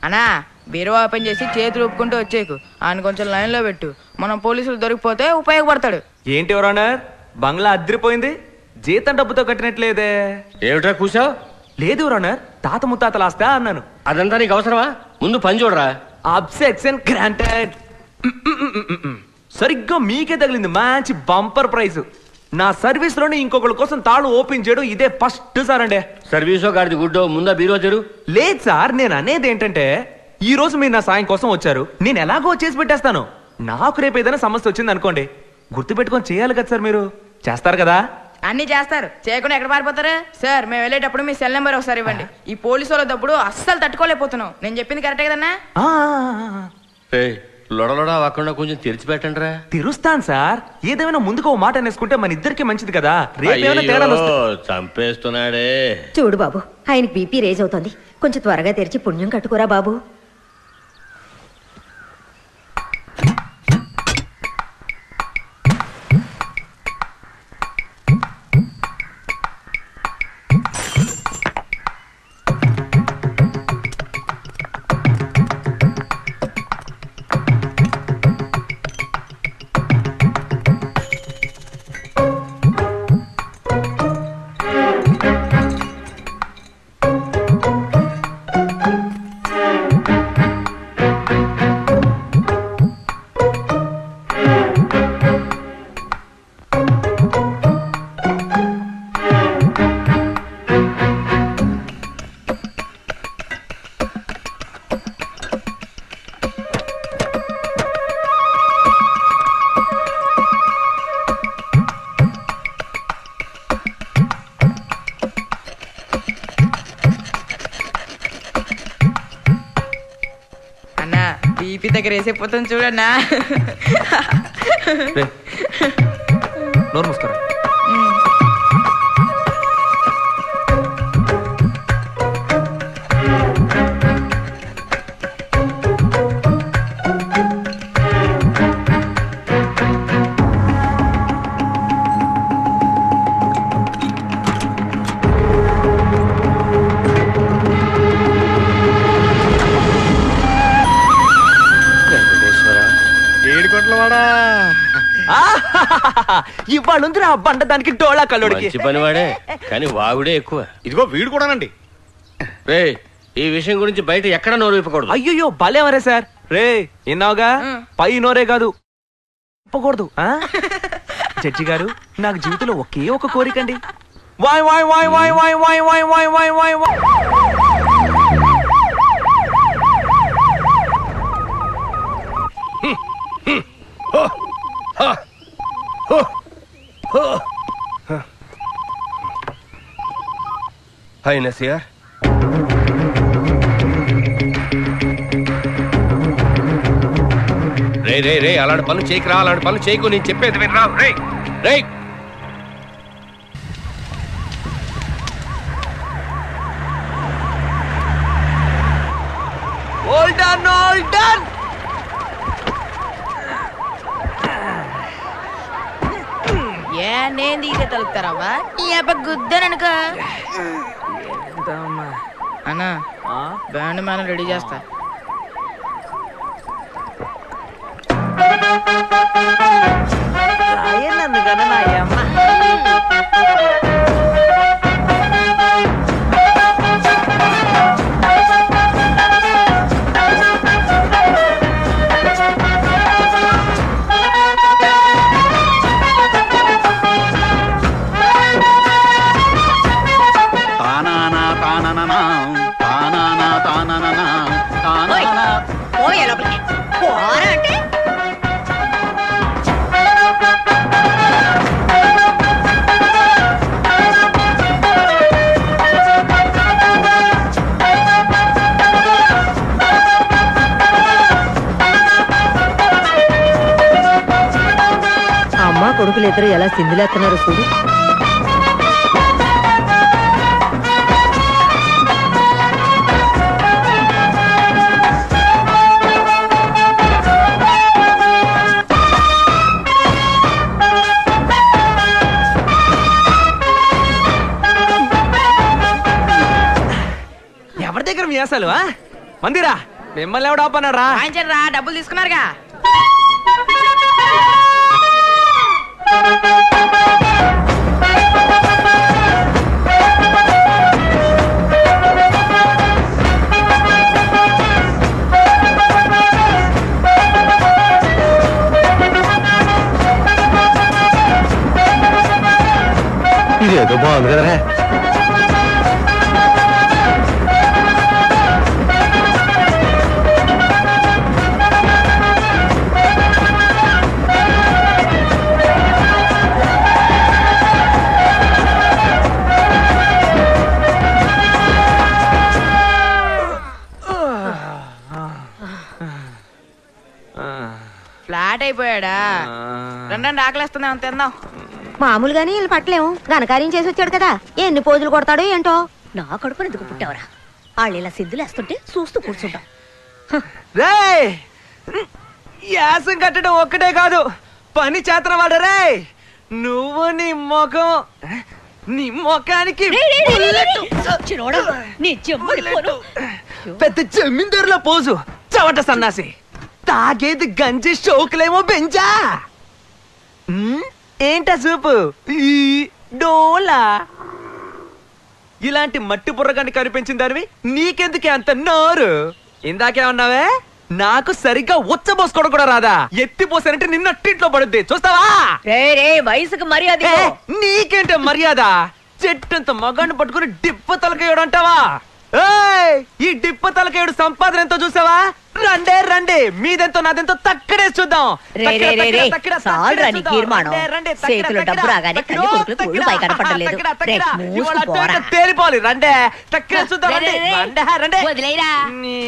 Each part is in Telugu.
అన్నా బీరువా ఓపెన్ చేసి చేతులు ఊపుకుంటూ వచ్చేకు ఆయన కొంచెం లైన్లో పెట్టు. మనం పోలీసులు దొరికిపోతే ఉపయోగపడతాడు. ఏంటి ఎవరన్నారు బంగ్లా అద్దరిపోయింది, జీతం డబ్బుతో కట్టినట్లేదే. ఏమిట్రా కూసావు? లేదు ఎవరన్నారు, తాత ముత్తాతలు ఆస్తా అన్నాను. అదంతా నీకు అవసరమా? ముందు పని చూడరా. అబ్సెక్షన్ గ్రాంటెడ్. సరిగ్గా మీకే తగిలింది మంచి బంపర్ ప్రైజ్. నా సర్వీస్ లోనే ఇంకొకరి కోసం తాళం ఓపెన్ చేయడం ఇదే ఫస్ట్ సార్ అండి. సర్వీసో గాడిది గుడ్డో, ముందా బీరో తెరు. లేదు సార్, నేను అనేది ఏంటంటే ఈ రోజు మీరు నా సాయం కోసం వచ్చారు, నేను ఎలాగో చేసి పెట్టేస్తాను. నాకు రేపు ఏదైనా సమస్య వచ్చింది అనుకోండి, గుర్తు పెట్టుకొని చేయాలి కదా సార్. మీరు చేస్తారు కదా? అన్ని చేస్తారు, చేయకుండా ఎక్కడ పారిపోతారు సార్? మేము వెళ్ళేటప్పుడు మీ సెల్ నెంబర్ ఒకసారి ఇవ్వండి. ఈ పోలీసు వాళ్ళ తప్పుడు అస్సలు తట్టుకోలేకపోతున్నాం. నేను చెప్పింది కరెక్టే కదన్నా? లొడలొడ అవ్వకుండా కొంచెం తెరిచిపెట్టండి రా. తెరుస్తాను సార్, ఏదేమైనా ముందుకు ఓ మాట అనేసుకుంటే మన ఇద్దరికి మంచిది కదా. రేపు చంపేస్తున్నాడే. చూడు బాబు, ఆయనకి బీపీ రేజ్ అవుతోంది, కొంచెం త్వరగా తెరిచి పుణ్యం కట్టుకోరా బాబు. బీపీ దగ్గర వేసేపోతాను చూడన్నా. నోరు మూసుకోరా. ఇవాళ బండ దానికి డోళా కల్లుడికి. మంచి పని వాడే, కానీ వాగుడే ఎక్కువ. ఇదిగో వీడు కూడానండి. రే, ఈ విషయం గురించి బయట ఎక్కడ నోరు విప్పకూడదు. అయ్యో భలేవరే సార్. రే విన్నావుగా, పై నోరే కాదు విప్పకూడదు. జడ్జి గారు, నాకు జీవితంలో ఒకే ఒక కోరికండి. వాయ్ వాయ్ వాయ్ వాయ్ వాయ్ వాయ్ వాయ్ వాయ్ వాయ్ వాయ్ వాయ్. హాయ్ నసీర్. రే రే రే, అలాంటి పనులు చేయకురా, అలాంటి పనులు చేయకు, నేను చెప్పేది వినరా. రే రే, All done, all done. ఏ నేను దిగితే తలుపుతారావా? ఈ అబ్బ గుద్దననుక అన్నా, బ్యాండ్ మేళం రెడీ చేస్తా. కొడుకులిద్దరు ఎలా సింధులేస్తున్నారు చూడు. ఎవరి దగ్గర మీసాలు మందిరా మిమ్మల్ని ఎవడు ఆపన్నాడు రా వాయించండి రా, డబ్బులు తీసుకున్నారుగా. ఇదేదో బాగుంది కదరా. ఫ్లాట్ అయిపోయాడా? రెండండి ఆకలిస్తుంది, అంత తిందాం. మామూలుగానే వీళ్ళు పట్టలేము, ఘనకార్యం చేసి వచ్చాడు కదా, ఎన్ని పోజులు కొడతాడో ఏంటో. నా కడుపుని ఎందుకు పుట్టావరా? వాళ్ళు ఇలా సిద్ధులు వేస్తుంటే చూస్తూ కూర్చుంటాం. రే యాసం కట్టడం ఒక్కటే కాదు, పని చేతన వాడు. రే నువ్వు నీ ముఖానికి పెద్ద జమీందారుల పోజు, చవట సన్నాసి. తాగేది గంజి, షోకులేమో బెంజా. ఏంటా సూపు డోలా? ఇలాంటి మట్టి బుర్రగాన్ని కనిపించిన దానివి నీకెందుకే అంత నోరు? ఇందాకేమన్నావే? నాకు సరిగ్గా ఉచ్చబోసుకోవడం కూడా రాదా? ఎత్తిపోసానంటే నిన్న టీట్లో పడుద్ది, చూస్తావా? వయసుకు మర్యాద. నీకేంటే మర్యాద? చెట్టంత మగాన్ని పట్టుకుని డిప్ప తలకేయడు అంటావా? ఈ డిప్ప తలకేయడు సంపాదన ఎంతో చూసావా? రండే రండి, మీదెంతో నాదెంతో తక్కడేసి చూద్దాం. తేలిపోవాలి. రండే తక్కడే చూద్దాం.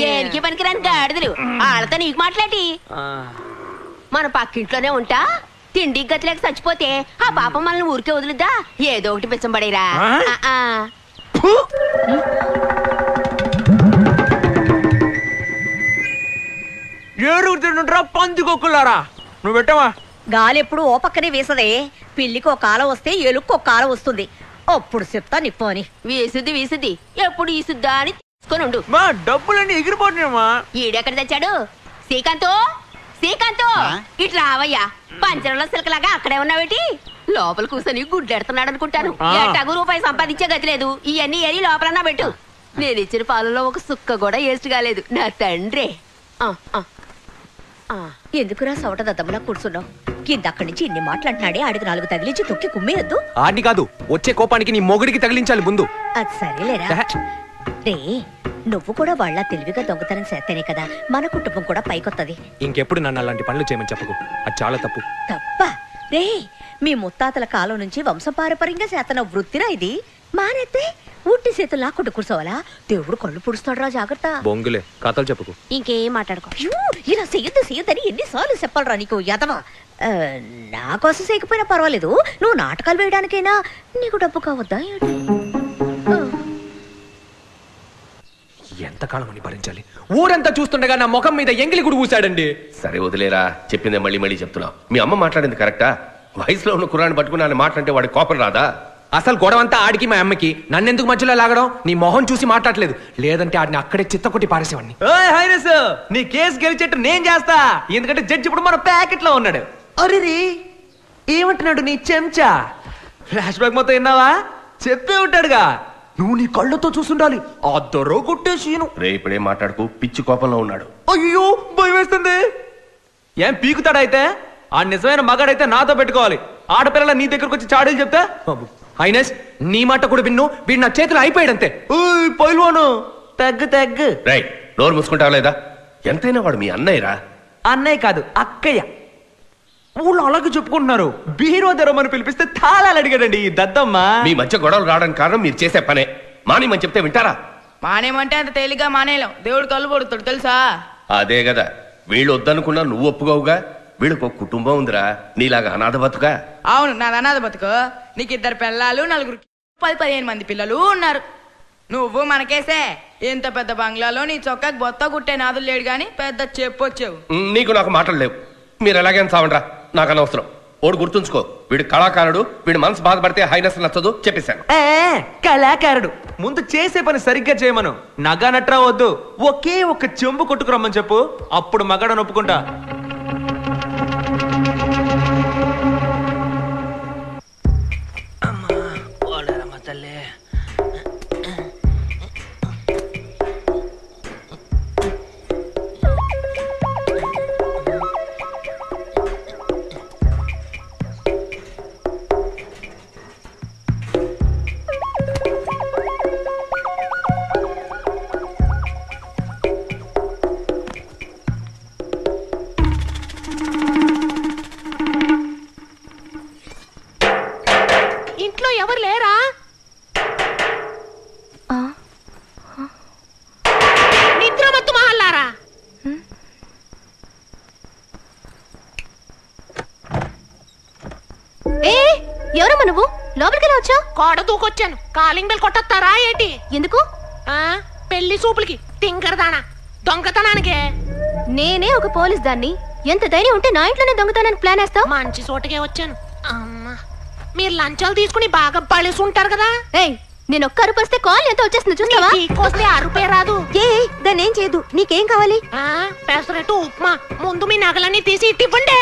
దేనికి పనికిరాని గాడిదలు వాళ్ళతో నీకు మాట్లాడి. మన పక్కింట్లోనే ఉంటా, తిండి గతిలేక చచ్చిపోతే ఆ పాపం మనల్ని ఊరికే వదులుద్దా? ఏదో ఒకటి పిచ్చం పడేరా. ఏడుగురు తింటుంటారా పందికొక్కులారా? నువ్వు పెట్టావా? గాలి ఎప్పుడు ఓ పక్కనే వేసదే. పిల్లికి ఒక కాలం వస్తే ఎలుక్కు ఒక కాలం వస్తుంది. అప్పుడు చెప్తా నిప్పు అని. వీసుద్ది వీసుద్ది ఎప్పుడు ఈసుద్దా అని తీసుకొని ఉండు. మా డబ్బులన్నీ ఎగిరిపోతున్నాయమ్మా. ఈడెక్కడ తెచ్చాడు? శ్రీకాంత్, శ్రీకాంత్ ఇటు రావయ్యా. పంచరంలో సిలకలాగా అక్కడే ఉన్నావేటి? లోపల కూర్చొని గుడ్లెడుతున్నాడు అనుకుంటాను. ఎట్టగు రూపాయి సంపాదించే గతి లేదు. ఇవన్నీ ఎరి లోపలన్నా పెట్టు. నేను ఇచ్చిన పాలలో ఒక సుక్క కూడా వేస్ట్ కాలేదు. నా తండ్రి. ఎందుకురా సవట దద్దమ్మలా కూర్చున్నావు? కిందక్కడి నుంచి ఇన్ని మాట్లాడినాడే, ఆడికి 4 తగిలించి తొక్కి కుమ్మేయద్దు. ఆడిని కాదు, వచ్చే కోపానికి నీ మొగుడికి తగిలించాలి ముందు. అది సరేలేరా. రే నువ్వు కూడా వాళ్ళ తెలివిగా దొంగతనం చేస్తేనే కదా మన కుటుంబం కూడా పైకొత్తది. ఇంకెప్పుడు నన్ను అలాంటి పనులు చేయమని చెప్పకు, అది చాలా తప్పు. తప్ప రే, మీ ముత్తాతల కాలం నుంచి వంశపారపర్యంగా చేతన వృత్తిరా ఇది. మానేస్తే ఉట్టి చేతులు లాక్కుంటూ కూర్చోవాలా? దేవుడు కళ్ళు పుడుస్తాడు రా, జాగ్రత్త. బొంగులే కథలు చెప్పుకు. ఇంకేం మాట్లాడుకో. ఇలా చెయ్యొద్దని ఎన్నిసార్లు చెప్పాలరా నీకు యదవా? నా కోసం చేయకపోయినా పర్వాలేదు, నువ్వు నాటకాలు వేయడానికైనా నీకు డబ్బు కావద్దా? ఎంతకాలం అని భరించాలి? ఊరంతా చూస్తుండగా నా ముఖం మీద ఎంగిలి గుడి పూసాడండి. సరే వదిలేరా, చెప్పిందే మళ్ళీ మళ్ళీ చెప్తున్నావు. మీ అమ్మ మాట్లాడింది కరెక్టా? వయసులో ఉన్న కుర్రాన్ని పట్టుకుని ఆయన మాట్లాడితే వాడి కోపం రాదా? అసలు గొడవంతా ఆడికి మా అమ్మకి, నన్నెందుకు మధ్యలో లాగడం? నీ మొహం చూసి మాట్లాడలేదు, లేదంటే ఆడిని అక్కడే చిత్తకొట్టి పారేసేవాడిని. నీ కేసు గెలిచేట్టు నేను చేస్తా, ఎందుకంటే జడ్జి ఇప్పుడు మన ప్యాకెట్ లో ఉన్నాడు. అరే ఏమంటున్నాడు నీ చెంచా? ఫ్లాష్ బ్యాక్ మొత్తం విన్నావా? చెప్పే ఉంటాడుగా. నువ్వు నీ కళ్ళతో చూసుండాలి. ఆ దొర కొట్టేసీను. రే ఇప్పుడేం మాట్లాడుకు, పిచ్చి కోపంలో ఉన్నాడు. అయ్యో భయం వేస్తుంది. ఏం పీకుతాడైతే? ఆ నిజమైన మగాడైతే నాతో పెట్టుకోవాలి. ఆడపిల్లల నీ దగ్గరకు వచ్చి చాడీలు చెప్తా హైనస్ నీ మాట కూడా విన్ను. వీడు నా చేతులు అయిపోయాడంతే. పైల్వాను తగ్గు. రై నోరు మూసుకుంటావా లేదా? ఎంతైనా వాడు మీ అన్నయ్యరా. అన్నయ్య కాదు అక్కయ్య. ఊళ్ళో అలాగే చెప్పుకుంటున్నారు. బీరో తెరమని పిలిపిస్తే తాళాలు అడిగాడండి ఈ దద్దమ్మ. మీ మధ్య గొడవలు రావడానికి కారణం మీరు చేసే పనే. మానేమని చెప్తే వింటారా? మానేమంటే అంత తేలిగ్గా మానేలేం. దేవుడు కళ్ళు పడుతాడు తెలుసా? అదే కదా, వీళ్ళు వద్దనుకున్నా నువ్వు ఒప్పుకోవుగా. వీళ్ళకు ఒక కుటుంబం ఉందిరా, నీలాగా అనాథ బతుకా. అవును, నాది అనాథ బతుకు. నీకు 2 పిల్లలు, 4 10-15 మంది పిల్లలు ఉన్నారు. నువ్వు మనకేసే ఇంత పెద్ద బంగ్లాలో నీ చొక్కాకి బొత్త కుట్టే నాదులు లేడు గాని పెద్ద చెప్పొచ్చావు. నీకు నాకు మాటలు లేవు. మీరు ఎలాగైనా చావండ్రా, నాకు అనవసరం. ఓడు గుర్తుంచుకో, వీడు కళాకారుడు, వీడు మనసు బాధపడితే హైనస్ నచ్చదు చెప్పేశాను. కళాకారుడు ముందు చేసే పని సరిగ్గా చేయమను. నగా నట్రా వద్దు, ఒకే ఒక చెంబు కొట్టుకురమ్మని చెప్పు, అప్పుడు మగాడని ఒప్పుకుంటా. ఇంట్లో ఎవరు లేరా? నిద్రమత్తు మహల్లారా. ఎవరమ్మా నువ్వు? లోపలికి వచ్చావు? కోడ దూకొచ్చాను. కాలింగ్ బెల్ కొట్టొస్తారా ఏంటి? ఎందుకు? పెళ్లి సూపులకి తింకరదానా దొంగతనానికే. నేనే ఒక పోలీస్ దాన్ని. ఎంత ధైర్యం ఉంటే నా ఇంట్లోనే దొంగతనానికి ప్లాన్ వేస్తావు? మంచి చోటకే వచ్చాను. అమ్మా, మీరు లంచాలు తీసుకుని బాగా పడేసి ఉంటారు కదా. ఏయ్, నేను ఒక్క అరుపు వస్తే కాల్ ఎంత వచ్చేస్తుంది చూస్తావా? వస్తే అరుపే రాదు. దాన్ని ఏం చేయదు. నీకేం కావాలి? పెసరట్టు ఉప్మా. ముందు మీ నగలన్నీ తీసి ఇవ్వండి.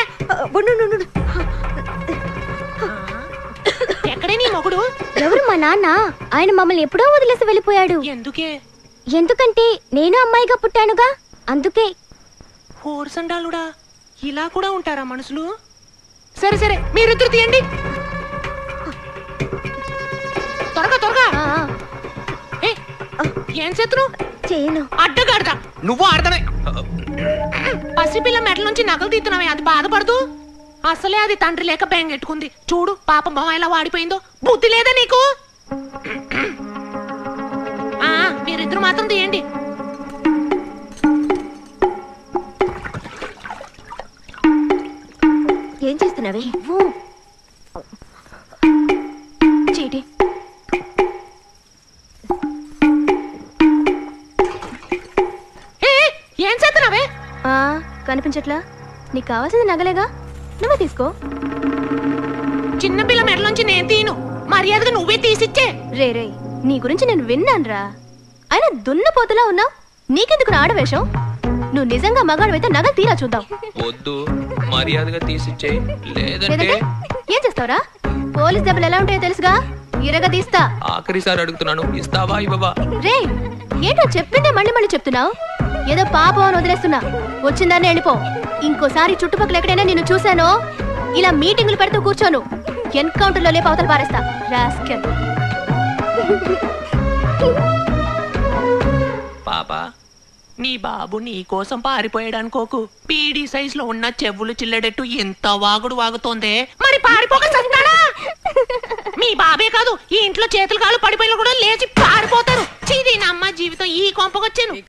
ఎక్కడే నీ మొగుడు? ఎవరు? మా నాన్న. ఆయన మమ్మల్ని ఎప్పుడో వదిలేసి వెళ్ళిపోయాడు. ఎందుకే? ఎందుకంటే నేను అమ్మాయిగా పుట్టానుగా, అందుకే. హోర్సండాలుడా, ఇలా కూడా ఉంటారా మనుషులు? సరే సరే, మీరిద్దరు తీయండి త్వరగా త్వరగా. ఏం చేతులు? చేయను. అడ్డగాడదా నువ్వు ఆడతానే. పసిపిల్ల మెడల నుంచి నగలు తీస్తున్నావే, అది బాధపడదు. అసలే అది తండ్రి లేక బెంగెట్టుకుంది. చూడు పాపం మొహం ఎలా వాడిపోయిందో. బుద్ధి లేదా నీకు? మీరిద్దరు మాత్రం తీయండి. ఏం చేస్తున్నావే? చీటి. ఏం చేస్తున్నావే? కనిపించట్లా? నీకు కావాల్సింది నగలేగా, నువ్వే తీసుకో. చిన్నపిల్ల మెడలోంచి నేను తీను. మర్యాదగా నువ్వే తీసిచ్చే. రే రే, నీ గురించి నేను విన్నానురా. అయినా దున్నపోతలా ఉన్నావు. నీకెందుకు ఆడవేషం? నువ్వు నిజంగా మగాడివైతే నగలు తీరా చూద్దాం. వద్దు, మర్యాదగా తీసిచ్చే. లేదంటే ఏం చేస్తావురా? పోలీస్ దెబ్బలు ఎలా ఉంటాయో తెలుసుగా, ఇరగ తీస్తా. ఆఖరిసారి అడుగుతున్నాను, ఇస్తావా ఇవ్వవా? రే, ఏంటో చెప్పిందే మళ్ళీ మళ్ళీ చెప్తున్నావు. ఏదో పాపం అని వదిలేస్తున్నా. వచ్చిందాన్ని వెళ్ళిపో. ఇంకోసారి చుట్టుపక్కల ఎక్కడైనా నిన్ను చూశానో, ఇలా మీటింగులు పెడుతూ కూర్చోను. ఎన్కౌంటర్ లో లేపు అవతల పారేస్తా. రాస్కెల్. పాపా, నీ బాబు నీ కోసం పారిపోయాడనుకోకు. పీడి సైజ్ లో ఉన్న చెవులు చిల్లడెట్టు ఎంత వాగుడు వాగుతోందే. మరి పారిపోక చస్తాడా? మీ బాబే కాదు, ఈ ఇంట్లో చేతులు కాళ్ళు పడిపోయిన కూడా లేచి పారిపోతారు. చీదీ నమ్మ జీవితం ఈ కొంపకొచ్చాను.